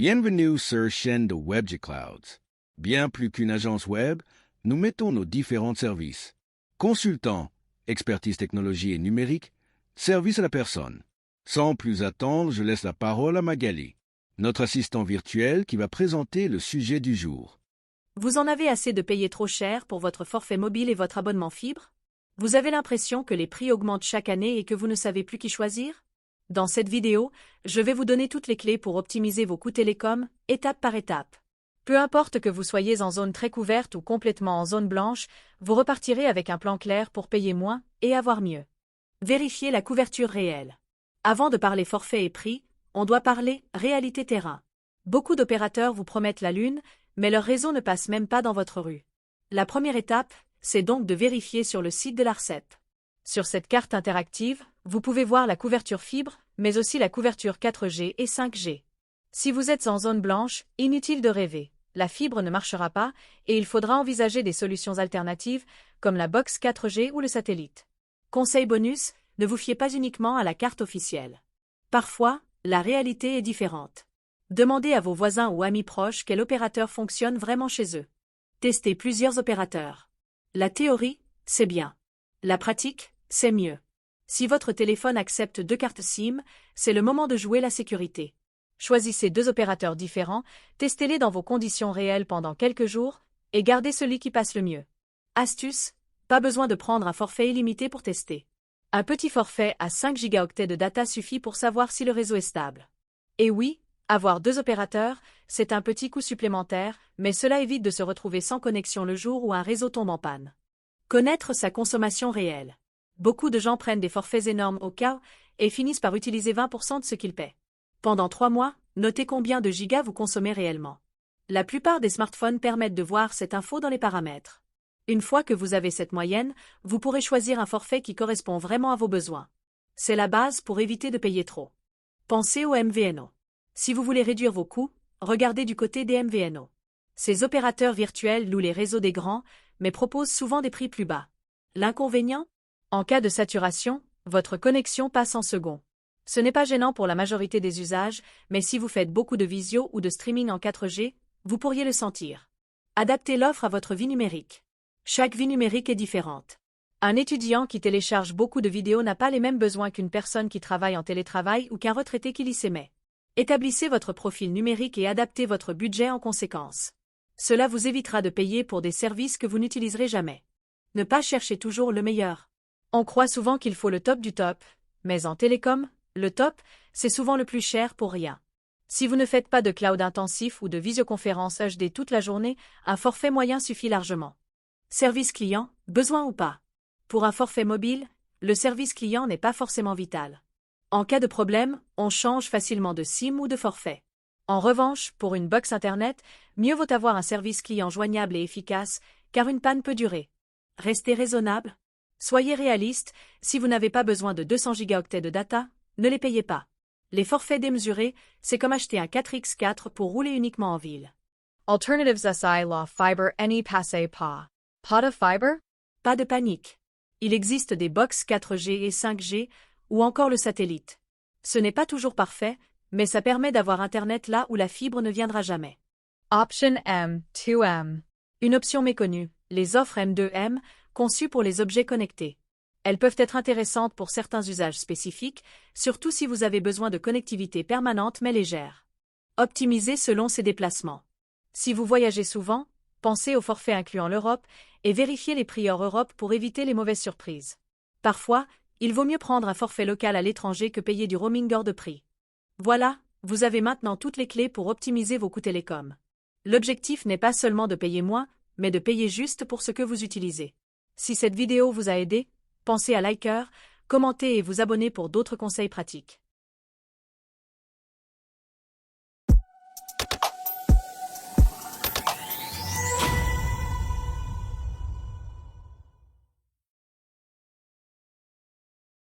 Bienvenue sur chaîne de WebG Clouds. Bien plus qu'une agence web, nous mettons nos différents services. Consultant, expertise technologie et numérique, service à la personne. Sans plus attendre, je laisse la parole à Magali, notre assistant virtuel qui va présenter le sujet du jour. Vous en avez assez de payer trop cher pour votre forfait mobile et votre abonnement fibre? Vous avez l'impression que les prix augmentent chaque année et que vous ne savez plus qui choisir? Dans cette vidéo, je vais vous donner toutes les clés pour optimiser vos coûts télécom, étape par étape. Peu importe que vous soyez en zone très couverte ou complètement en zone blanche, vous repartirez avec un plan clair pour payer moins et avoir mieux. Vérifiez la couverture réelle. Avant de parler forfait et prix, on doit parler réalité terrain. Beaucoup d'opérateurs vous promettent la lune, mais leur réseau ne passe même pas dans votre rue. La première étape, c'est donc de vérifier sur le site de l'ARCEP. Sur cette carte interactive, vous pouvez voir la couverture fibre, mais aussi la couverture 4G et 5G. Si vous êtes en zone blanche, inutile de rêver, la fibre ne marchera pas et il faudra envisager des solutions alternatives comme la box 4G ou le satellite. Conseil bonus, ne vous fiez pas uniquement à la carte officielle. Parfois, la réalité est différente. Demandez à vos voisins ou amis proches quel opérateur fonctionne vraiment chez eux. Testez plusieurs opérateurs. La théorie, c'est bien. La pratique, c'est mieux. Si votre téléphone accepte 2 cartes SIM, c'est le moment de jouer la sécurité. Choisissez 2 opérateurs différents, testez-les dans vos conditions réelles pendant quelques jours, et gardez celui qui passe le mieux. Astuce, pas besoin de prendre un forfait illimité pour tester. Un petit forfait à 5 gigaoctets de data suffit pour savoir si le réseau est stable. Et oui, avoir 2 opérateurs, c'est un petit coût supplémentaire, mais cela évite de se retrouver sans connexion le jour où un réseau tombe en panne. Connaître sa consommation réelle. Beaucoup de gens prennent des forfaits énormes au cas et finissent par utiliser 20% de ce qu'ils paient. Pendant 3 mois, notez combien de gigas vous consommez réellement. La plupart des smartphones permettent de voir cette info dans les paramètres. Une fois que vous avez cette moyenne, vous pourrez choisir un forfait qui correspond vraiment à vos besoins. C'est la base pour éviter de payer trop. Pensez au MVNO. Si vous voulez réduire vos coûts, regardez du côté des MVNO. Ces opérateurs virtuels louent les réseaux des grands, mais proposent souvent des prix plus bas. L'inconvénient? En cas de saturation, votre connexion passe en second. Ce n'est pas gênant pour la majorité des usages, mais si vous faites beaucoup de visio ou de streaming en 4G, vous pourriez le sentir. Adaptez l'offre à votre vie numérique. Chaque vie numérique est différente. Un étudiant qui télécharge beaucoup de vidéos n'a pas les mêmes besoins qu'une personne qui travaille en télétravail ou qu'un retraité qui lit ses mails. Établissez votre profil numérique et adaptez votre budget en conséquence. Cela vous évitera de payer pour des services que vous n'utiliserez jamais. Ne pas chercher toujours le meilleur. On croit souvent qu'il faut le top du top, mais en télécom, le top, c'est souvent le plus cher pour rien. Si vous ne faites pas de cloud intensif ou de visioconférence HD toute la journée, un forfait moyen suffit largement. Service client, besoin ou pas? Pour un forfait mobile, le service client n'est pas forcément vital. En cas de problème, on change facilement de SIM ou de forfait. En revanche, pour une box Internet, mieux vaut avoir un service client joignable et efficace, car une panne peut durer. Restez raisonnable. Soyez réaliste, si vous n'avez pas besoin de 200 gigaoctets de data, ne les payez pas. Les forfaits démesurés, c'est comme acheter un 4x4 pour rouler uniquement en ville. Alternatives SI la fiber any passe pas. Pas de fiber? Pas de panique. Il existe des box 4G et 5G, ou encore le satellite. Ce n'est pas toujours parfait, mais ça permet d'avoir Internet là où la fibre ne viendra jamais. Option M, 2M. Une option méconnue, les offres M2M, conçues pour les objets connectés. Elles peuvent être intéressantes pour certains usages spécifiques, surtout si vous avez besoin de connectivité permanente mais légère. Optimisez selon ses déplacements. Si vous voyagez souvent, pensez au forfait incluant l'Europe et vérifiez les prix hors Europe pour éviter les mauvaises surprises. Parfois, il vaut mieux prendre un forfait local à l'étranger que payer du roaming hors de prix. Voilà, vous avez maintenant toutes les clés pour optimiser vos coûts télécom. L'objectif n'est pas seulement de payer moins, mais de payer juste pour ce que vous utilisez. Si cette vidéo vous a aidé, pensez à liker, commenter et vous abonner pour d'autres conseils pratiques.